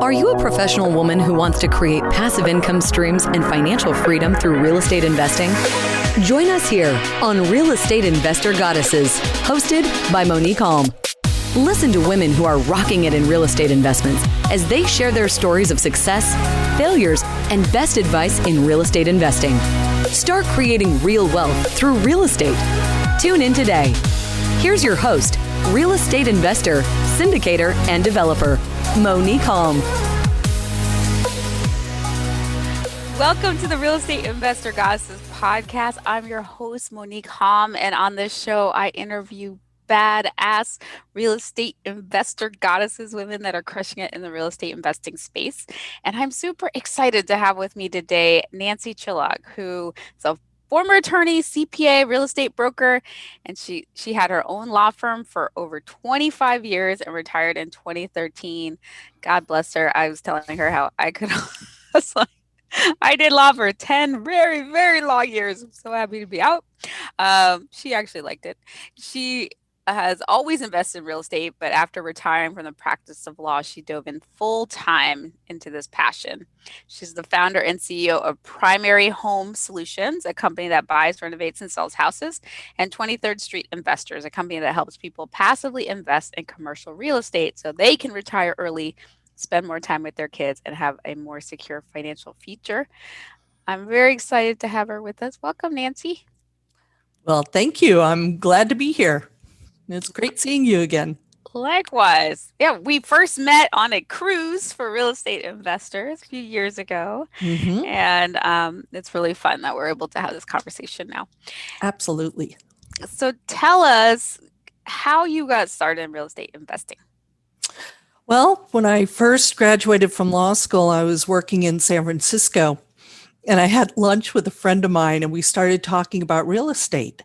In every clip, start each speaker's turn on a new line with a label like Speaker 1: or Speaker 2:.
Speaker 1: Are you a professional woman who wants to create passive income streams and financial freedom through real estate investing? Join us here on Real Estate Investor Goddesses, hosted by Monick Halm. Listen to women who are rocking it in real estate investments as they share their stories of success, failures, and best advice in real estate investing. Start creating real wealth through real estate. Tune in today. Here's your host, real estate investor, syndicator, and developer, Monick Halm.
Speaker 2: Welcome to the Real Estate Investor Goddesses podcast. I'm your host, Monick Halm, and on this show, I interview badass real estate investor goddesses, women that are crushing it in the real estate investing space. And I'm super excited to have with me today Nancy Chillag, who is a former attorney, CPA, real estate broker, and she had her own law firm for over 25 years and retired in 2013. God bless her. I was telling her how I could I did law for 10 very, very long years. I'm so happy to be out. She actually liked it. She has always invested in real estate, but after retiring from the practice of law, she dove in full time into this passion. She's the founder and CEO of Primary Home Solutions, a company that buys, renovates, and sells houses, and 23rd Street Investors, a company that helps people passively invest in commercial real estate so they can retire early, spend more time with their kids, and have a more secure financial future. I'm very excited to have her with us. Welcome, Nancy.
Speaker 3: Well, thank you. I'm glad to be here. It's great seeing you again.
Speaker 2: Likewise. Yeah, we first met on a cruise for real estate investors a few years ago.
Speaker 3: Mm-hmm.
Speaker 2: And it's really fun that we're able to have this conversation now.
Speaker 3: Absolutely.
Speaker 2: So tell us how you got started in real estate investing.
Speaker 3: Well, when I first graduated from law school, I was working in San Francisco, and I had lunch with a friend of mine, and we started talking about real estate.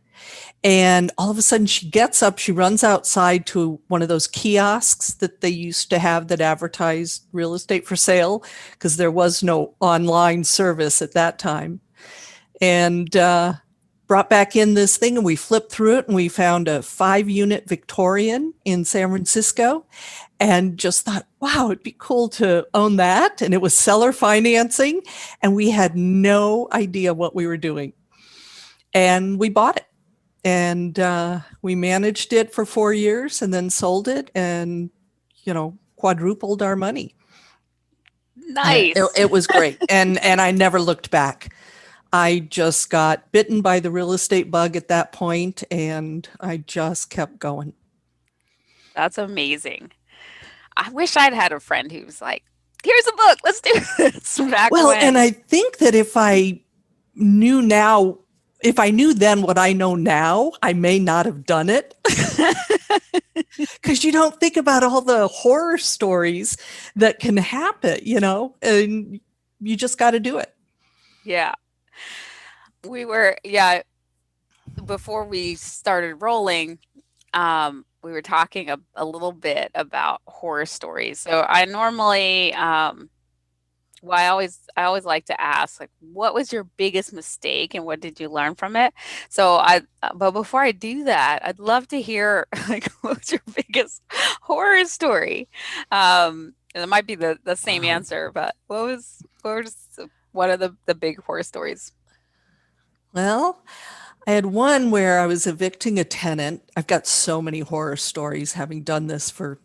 Speaker 3: And all of a sudden she gets up, she runs outside to one of those kiosks that they used to have that advertised real estate for sale, because there was no online service at that time. And brought back in this thing, and we flipped through it, and we found a 5-unit Victorian in San Francisco, and just thought, wow, it'd be cool to own that. And it was seller financing, and we had no idea what we were doing. And we bought it. And we managed it for 4 years and then sold it and, quadrupled our money.
Speaker 2: Nice.
Speaker 3: It was great. And I never looked back. I just got bitten by the real estate bug at that point, and I just kept going.
Speaker 2: That's amazing. I wish I'd had a friend who was like, here's a book, let's do this.
Speaker 3: And I think that if I knew then what I know now, I may not have done it. Because you don't think about all the horror stories that can happen, and you just got to do it.
Speaker 2: Yeah. Before we started rolling, we were talking a little bit about horror stories. So I normally, I always like to ask, like, what was your biggest mistake and what did you learn from it? But before I do that, I'd love to hear, like, what was your biggest horror story? And it might be the same answer, but what was one of the big horror stories?
Speaker 3: Well, I had one where I was evicting a tenant. I've got so many horror stories having done this for,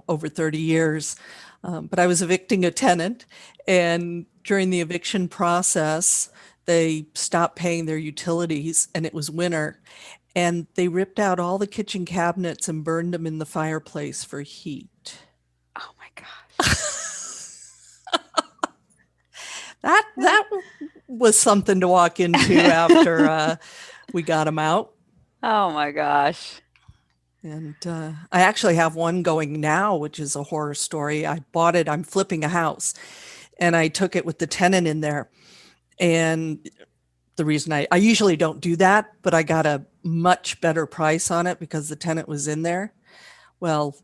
Speaker 3: over 30 years. But I was evicting a tenant, and during the eviction process, they stopped paying their utilities, and it was winter, and they ripped out all the kitchen cabinets and burned them in the fireplace for heat.
Speaker 2: Oh my gosh.
Speaker 3: That was something to walk into after we got them out.
Speaker 2: Oh my gosh.
Speaker 3: And I actually have one going now, which is a horror story. I bought it. I'm flipping a house, and I took it with the tenant in there. And the reason I usually don't do that, but I got a much better price on it because the tenant was in there. Well,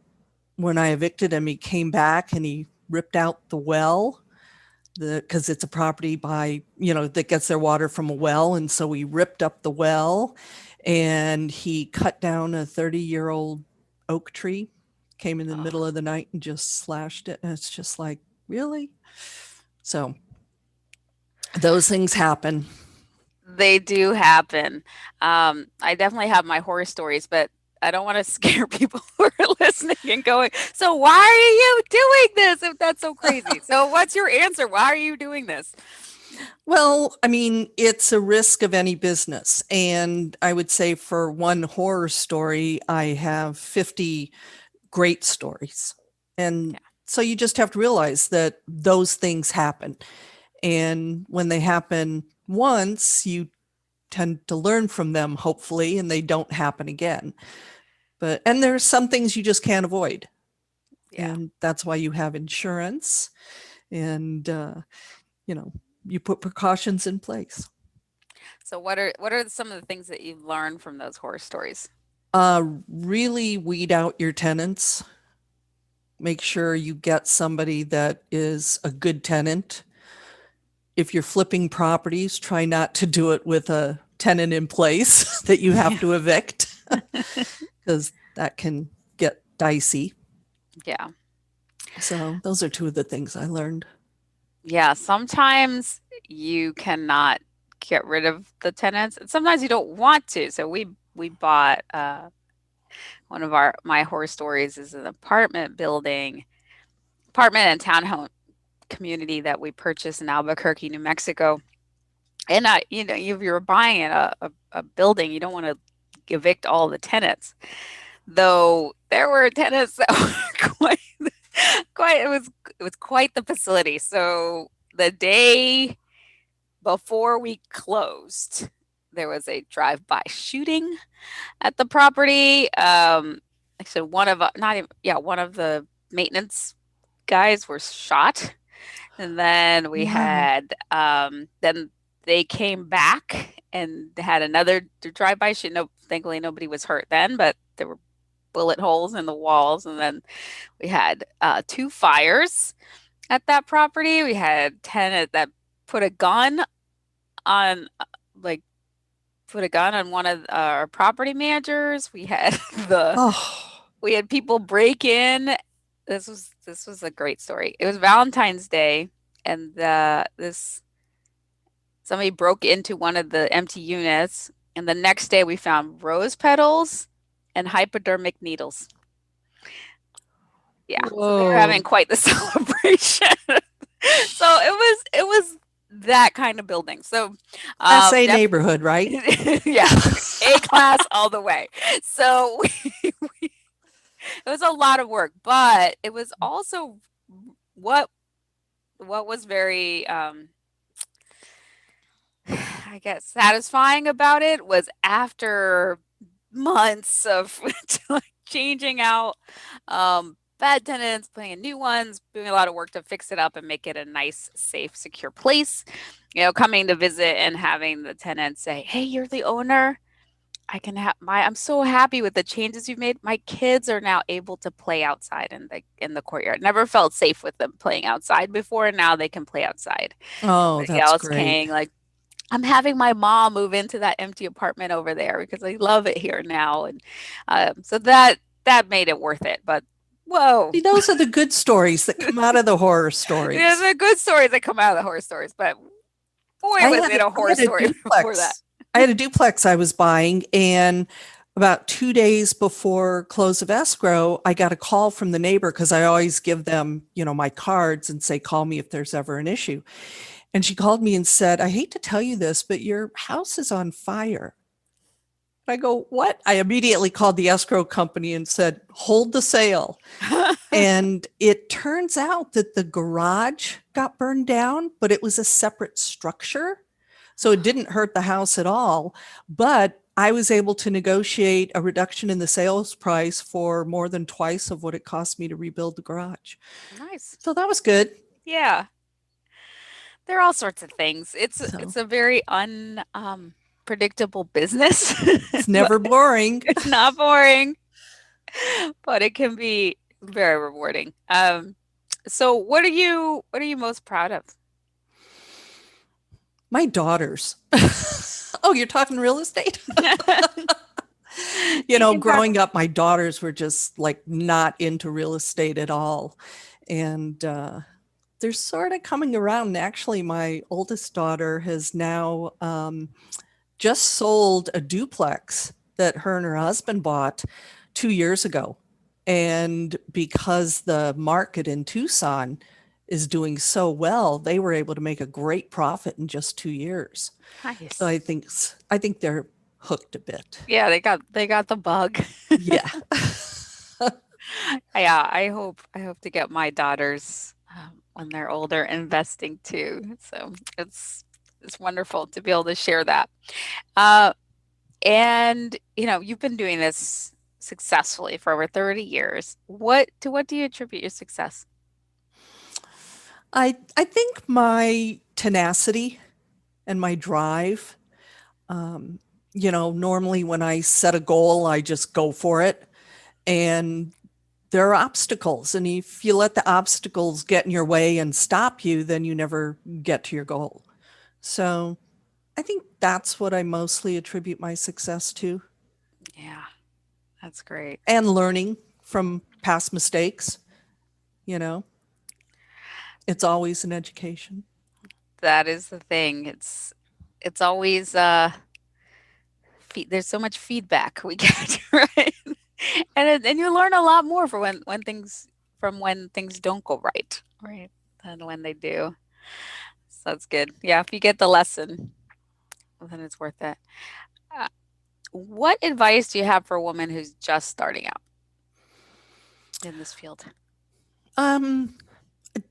Speaker 3: when I evicted him, he came back and he ripped out the well, because it's a property that gets their water from a well. And so he ripped up the well, and he cut down a 30-year-old oak tree, came in the middle of the night and just slashed it. And it's just like, really? So those things happen.
Speaker 2: They do happen. I definitely have my horror stories, but I don't want to scare people who are listening and going, so why are you doing this if that's so crazy? So what's your answer? Why are you doing this?
Speaker 3: Well, I mean, it's a risk of any business. And I would say for one horror story, I have 50 great stories. And
Speaker 2: Yeah.
Speaker 3: so you just have to realize that those things happen. And when they happen once, you tend to learn from them, hopefully, and they don't happen again. And there's some things you just can't avoid.
Speaker 2: Yeah.
Speaker 3: And that's why you have insurance and, you know, you put precautions in place.
Speaker 2: So what are some of the things that you've learned from those horror stories?
Speaker 3: Really weed out your tenants. Make sure you get somebody that is a good tenant. If you're flipping properties, try not to do it with a tenant in place that you have
Speaker 2: Yeah.
Speaker 3: to evict because that can get dicey.
Speaker 2: Yeah.
Speaker 3: So those are two of the things I learned.
Speaker 2: Yeah. Sometimes you cannot get rid of the tenants, and sometimes you don't want to. So we bought one of my horror stories is an apartment and townhome community that we purchased in Albuquerque, New Mexico. And if you're buying a building, you don't want to evict all the tenants. Though there were tenants that were quite it was quite the facility. So the day before we closed, there was a drive-by shooting at the property. So one of not even yeah one of the maintenance guys were shot, and then we
Speaker 3: Wow.
Speaker 2: had then they came back and had another drive-by shoot. No, thankfully nobody was hurt then, but there were bullet holes in the walls. And then we had two fires at that property. We had a tenant that put a gun on like put a gun on one of our property managers. We had the
Speaker 3: Oh,
Speaker 2: we had people break in. This was a great story. It was Valentine's Day, and this somebody broke into one of the empty units, and the next day we found rose petals and hypodermic needles. Yeah, so they were having
Speaker 3: whoa.
Speaker 2: quite the celebration. So it was that kind of building. So
Speaker 3: Class A
Speaker 2: def
Speaker 3: neighborhood, right?
Speaker 2: yeah, A class all the way. So it was a lot of work, but it was also what was very I guess satisfying about it was after months of changing out bad tenants, putting in new ones, doing a lot of work to fix it up and make it a nice, safe, secure place. Coming to visit and having the tenants say, "Hey, you're the owner. I can have I'm so happy with the changes you've made. My kids are now able to play outside in the courtyard. Never felt safe with them playing outside before, and now they can play outside."
Speaker 3: Oh,
Speaker 2: Somebody
Speaker 3: that's
Speaker 2: else
Speaker 3: great.
Speaker 2: came like, "I'm having my mom move into that empty apartment over there because I love it here now." And so that made it worth it. But whoa,
Speaker 3: See, those are the good stories that come out of the horror
Speaker 2: there's
Speaker 3: stories.
Speaker 2: the good stories that come out of the horror stories. But boy, was it a
Speaker 3: I
Speaker 2: horror
Speaker 3: had a
Speaker 2: story before that.
Speaker 3: duplex. I had a duplex I was buying, and about 2 days before close of escrow, I got a call from the neighbor because I always give them, my cards and say, call me if there's ever an issue. And she called me and said, I hate to tell you this, but your house is on fire. I go, what? I immediately called the escrow company and said, hold the sale. And it turns out that the garage got burned down, but it was a separate structure. So it didn't hurt the house at all. But I was able to negotiate a reduction in the sales price for more than twice of what it cost me to rebuild the garage.
Speaker 2: Nice.
Speaker 3: So that was good.
Speaker 2: Yeah. There are all sorts of things.
Speaker 3: So
Speaker 2: It's a very predictable business,
Speaker 3: it's
Speaker 2: but
Speaker 3: never boring.
Speaker 2: it's not boring, but it can be very rewarding. So what are you most proud of?
Speaker 3: My daughters. Oh, you're talking real estate?
Speaker 2: You can talk.
Speaker 3: Growing up, my daughters were just like not into real estate at all. And they're sort of coming around. And actually, my oldest daughter has now just sold a duplex that her and her husband bought 2 years ago. And because the market in Tucson is doing so well, they were able to make a great profit in just 2 years. So
Speaker 2: Nice.
Speaker 3: I think they're hooked a bit.
Speaker 2: Yeah, they got the bug.
Speaker 3: Yeah.
Speaker 2: Yeah, I hope to get my daughters when they're older investing too. So it's wonderful to be able to share that. Uh, and you've been doing this successfully for over 30 years. What do you attribute your success?
Speaker 3: I think my tenacity and my drive, um, normally when I set a goal, I just go for it. And there are obstacles. And if you let the obstacles get in your way and stop you, then you never get to your goal. So I think that's what I mostly attribute my success to,
Speaker 2: Yeah, that's great.
Speaker 3: and learning from past mistakes. You know, it's always an education.
Speaker 2: That is the thing. It's always there's so much feedback we get, right? And you learn a lot more for when things don't go right, right? Than when they do. So that's good. Yeah, if you get the lesson, then it's worth it. Uh, what advice do you have for a woman who's just starting out in this field?
Speaker 3: Um,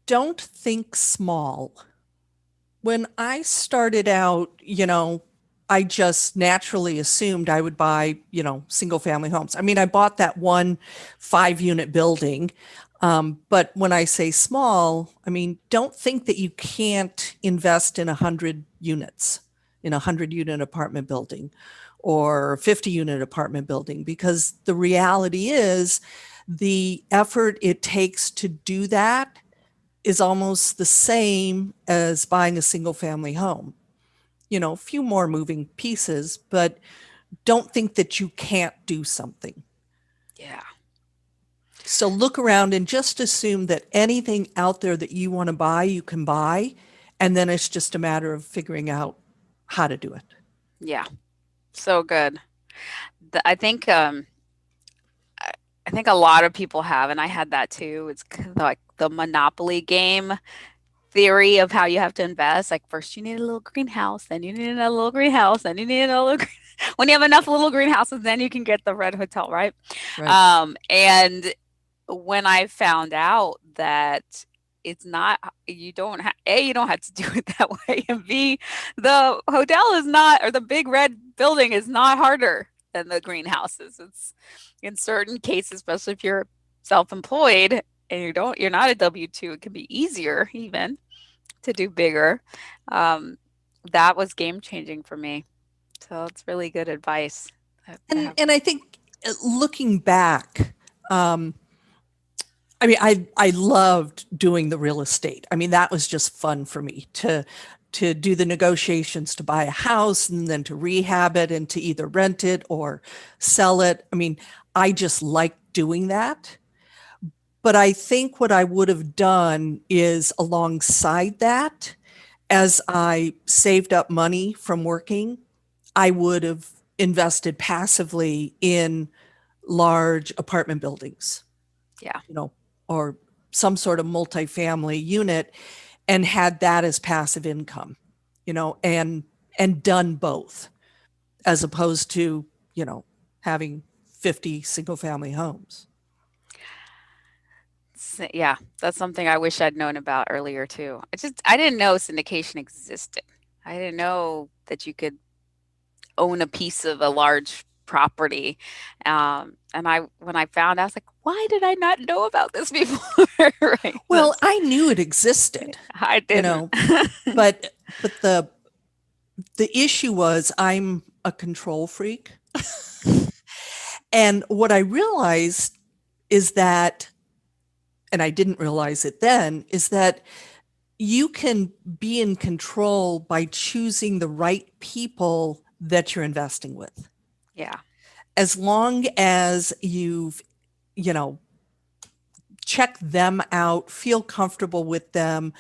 Speaker 3: don't think small. When I started out, I just naturally assumed I would buy, single family homes. I mean, I bought that one 5 unit building. But when I say small, I mean, don't think that you can't invest in 100 units in a 100 unit apartment building or 50 unit apartment building, because the reality is the effort it takes to do that is almost the same as buying a single family home. A few more moving pieces, but don't think that you can't do something.
Speaker 2: Yeah.
Speaker 3: So look around and just assume that anything out there that you want to buy, you can buy. And then it's just a matter of figuring out how to do it.
Speaker 2: Yeah. So good. I think I think a lot of people have, and I had that too. It's kind of like the monopoly game theory of how you have to invest. Like first you need a little greenhouse, then you need another little greenhouse, then you need another little when you have enough little greenhouses, then you can get the red hotel, right?
Speaker 3: Right.
Speaker 2: And when I found out that it's not, you don't have to do it that way, and B, the hotel is not, or the big red building is not harder than the greenhouses. It's in certain cases, especially if you're self-employed and you're not a W-2, it can be easier even to do bigger. Um, that was game changing for me. So it's really good advice to
Speaker 3: And
Speaker 2: have.
Speaker 3: and I think looking back, um, I mean, I loved doing the real estate. I mean, that was just fun for me to do the negotiations to buy a house and then to rehab it and to either rent it or sell it. I mean, I just liked doing that. But I think what I would have done is alongside that, as I saved up money from working, I would have invested passively in large apartment buildings,
Speaker 2: Yeah.
Speaker 3: you know, or some sort of multifamily unit, and had that as passive income, and done both, as opposed to, having 50 single family homes.
Speaker 2: Yeah, that's something I wish I'd known about earlier too. I didn't know syndication existed. I didn't know that you could own a piece of a large property. And when I found, I was like, why did I not know about this before? Right.
Speaker 3: Well, I knew it existed,
Speaker 2: I
Speaker 3: you
Speaker 2: didn't.
Speaker 3: know, but the issue was I'm a control freak. And what I realized is that, and I didn't realize it then, is that you can be in control by choosing the right people that you're investing with.
Speaker 2: Yeah.
Speaker 3: As long as you've, you know, check them out, feel comfortable with them,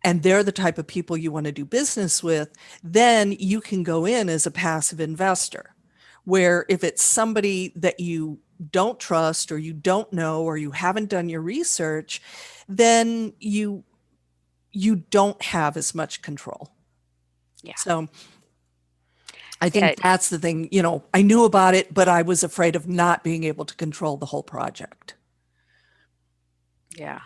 Speaker 3: and they're the type of people you want to do business with, then you can go in as a passive investor. Where if it's somebody that you don't trust or you don't know or you haven't done your research, then you don't have as much control.
Speaker 2: Yeah.
Speaker 3: So I think
Speaker 2: Yeah.
Speaker 3: that's the thing, I knew about it, but I was afraid of not being able to control the whole project.
Speaker 2: Yeah.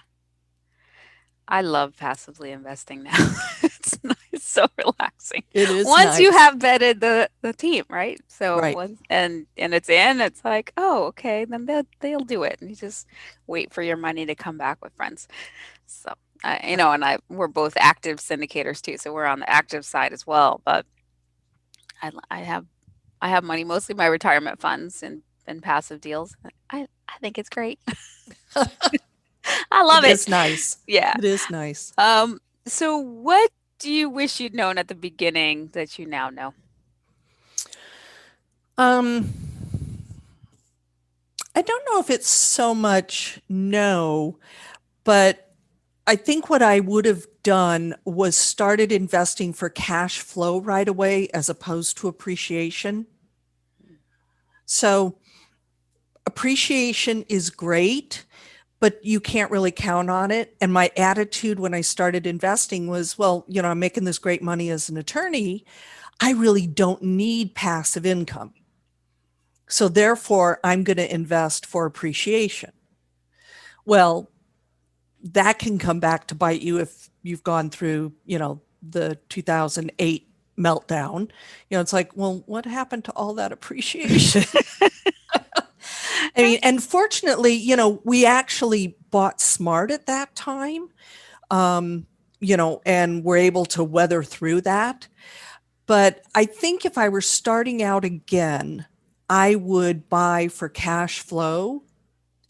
Speaker 2: I love passively investing now. It's nice, so relaxing.
Speaker 3: It is
Speaker 2: Once you
Speaker 3: nice.
Speaker 2: have vetted the team, right? So
Speaker 3: Right.
Speaker 2: once and it's in, it's like, oh, okay, then they'll do it. And you just wait for your money to come back with friends. So and we're both active syndicators too, so we're on the active side as well. But I have money, mostly my retirement funds and passive deals. I think it's great. I love
Speaker 3: It
Speaker 2: it.
Speaker 3: is nice.
Speaker 2: Yeah.
Speaker 3: It is nice.
Speaker 2: So what do you wish you'd known at the beginning that you now know?
Speaker 3: Um, I don't know if it's so much no, but I think what I would have done was started investing for cash flow right away as opposed to appreciation. So appreciation is great, but you can't really count on it. And my attitude when I started investing was, well, I'm making this great money as an attorney. I really don't need passive income. So therefore, I'm going to invest for appreciation. Well, that can come back to bite you if you've gone through, the 2008 meltdown. It's like, well, what happened to all that appreciation? I mean, and fortunately, we actually bought smart at that time, and we're able to weather through that. But I think if I were starting out again, I would buy for cash flow,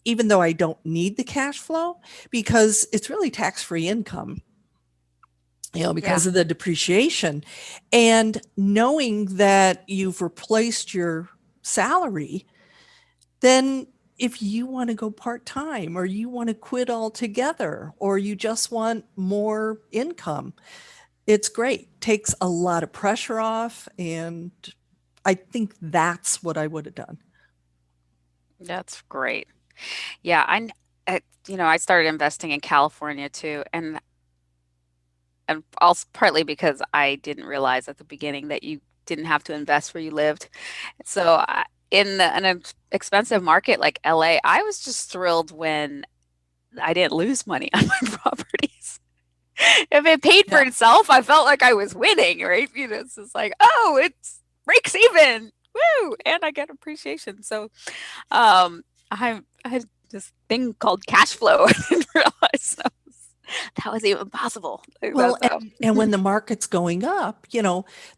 Speaker 3: even though I don't need the cash flow, because it's really tax-free income,
Speaker 2: Yeah,
Speaker 3: because of the depreciation. And knowing that you've replaced your salary, then if you want to go part-time or you want to quit altogether or you just want more income, it's great. Takes a lot of pressure off. And I think that's what I would have done.
Speaker 2: that's great. Yeah, I started investing in California too, and also partly because I didn't realize at the beginning that you didn't have to invest where you lived. So in an expensive market like LA, I was just thrilled when I didn't lose money on my properties. If it paid for
Speaker 3: Yeah.
Speaker 2: itself, I felt like I was winning, right? It's just like, oh, it's breaks even. Woo! And I get appreciation. So I had this thing called cash flow. I didn't realize that was even possible. Like,
Speaker 3: Well,
Speaker 2: that's how.
Speaker 3: and when the market's going up,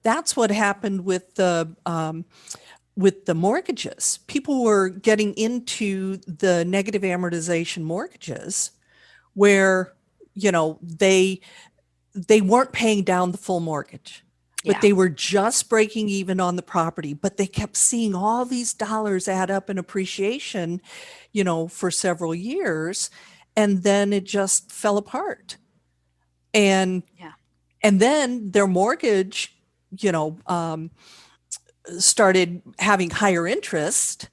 Speaker 3: that's what happened with the mortgages. People were getting into the negative amortization mortgages where, they weren't paying down the full mortgage, but
Speaker 2: Yeah.
Speaker 3: they were just breaking even on the property, but they kept seeing all these dollars add up in appreciation, for several years, and then it just fell apart. And
Speaker 2: Yeah.
Speaker 3: and then their mortgage, you know, um, started having higher interest,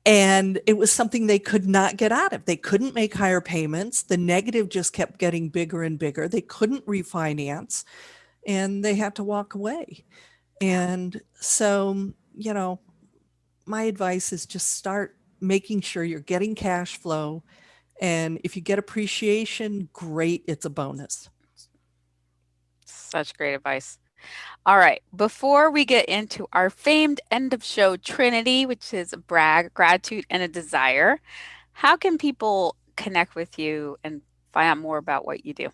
Speaker 3: and it was something they could not get out of. They couldn't make higher payments. The negative just kept getting bigger and bigger. They couldn't refinance, and they had to walk away.
Speaker 2: Yeah.
Speaker 3: And so, my advice is just start making sure you're getting cash flow. And if you get appreciation, great, it's a bonus.
Speaker 2: Such great advice. All right. Before we get into our famed end of show Trinity, which is a brag, gratitude, and a desire, how can people connect with you and find out more about what you do?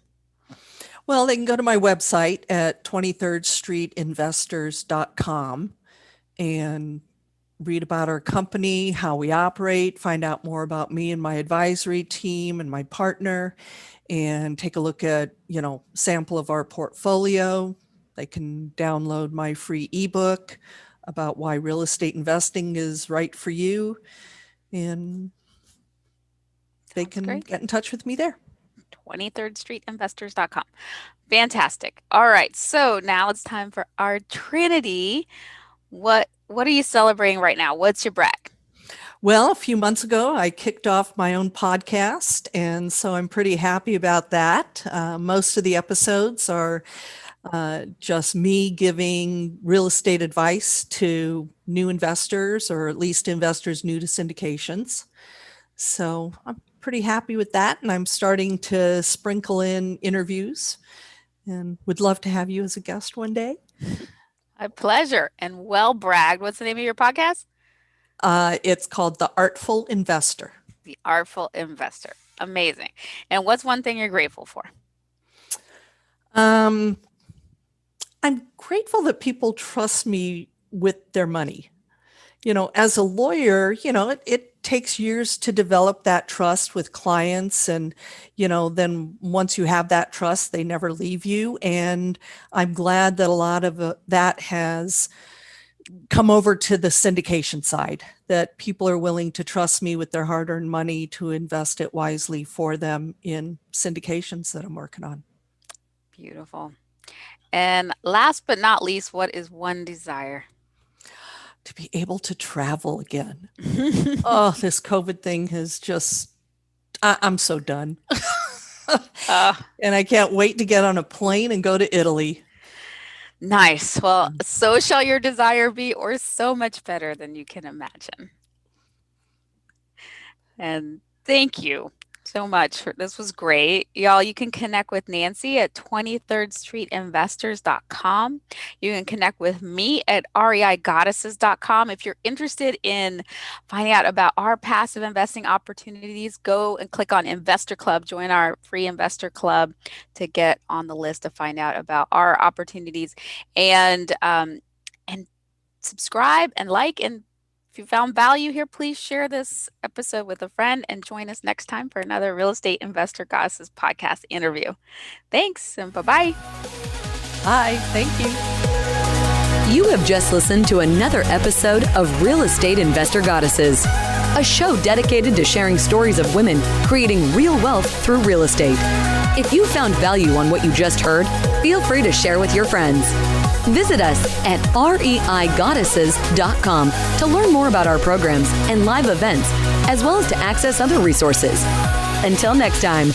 Speaker 3: Well, they can go to my website at 23rdstreetinvestors.com and read about our company, how we operate, find out more about me and my advisory team and my partner, and take a look at, sample of our portfolio. They can download my free ebook about why real estate investing is right for you. And they can get in touch with me there.
Speaker 2: 23rdstreetinvestors.com. Fantastic. All right. So now it's time for our Trinity. What are you celebrating right now? What's your brag?
Speaker 3: Well, a few months ago, I kicked off my own podcast, and so I'm pretty happy about that. Most of the episodes are just me giving real estate advice to new investors, or at least investors new to syndications. So I'm pretty happy with that, and I'm starting to sprinkle in interviews, and would love to have you as a guest one day.
Speaker 2: My pleasure, and well bragged. What's the name of your podcast?
Speaker 3: It's called The Artful Investor.
Speaker 2: The Artful Investor. Amazing. And what's one thing you're grateful for?
Speaker 3: I'm grateful that people trust me with their money. As a lawyer, it takes years to develop that trust with clients. And, then once you have that trust, they never leave you. And I'm glad that a lot of that has come over to the syndication side, that people are willing to trust me with their hard-earned money to invest it wisely for them in syndications that I'm working on.
Speaker 2: Beautiful. And last but not least, what is one desire?
Speaker 3: To be able to travel again. Oh, this COVID thing has just, I'm so done. And I can't wait to get on a plane and go to Italy.
Speaker 2: Nice. Well, so shall your desire be, or so much better than you can imagine. And thank you so much. This was great. Y'all, you can connect with Nancy at 23rdstreetinvestors.com. You can connect with me at reigoddesses.com. If you're interested in finding out about our passive investing opportunities, go and click on Investor Club. Join our free Investor Club to get on the list to find out about our opportunities. And subscribe and like, and if you found value here, please share this episode with a friend and join us next time for another Real Estate Investor Goddesses podcast interview. Thanks, and bye-bye.
Speaker 3: Bye. Thank you.
Speaker 1: You have just listened to another episode of Real Estate Investor Goddesses, a show dedicated to sharing stories of women creating real wealth through real estate. If you found value on what you just heard, feel free to share with your friends. Visit us at reigoddesses.com to learn more about our programs and live events, as well as to access other resources. Until next time.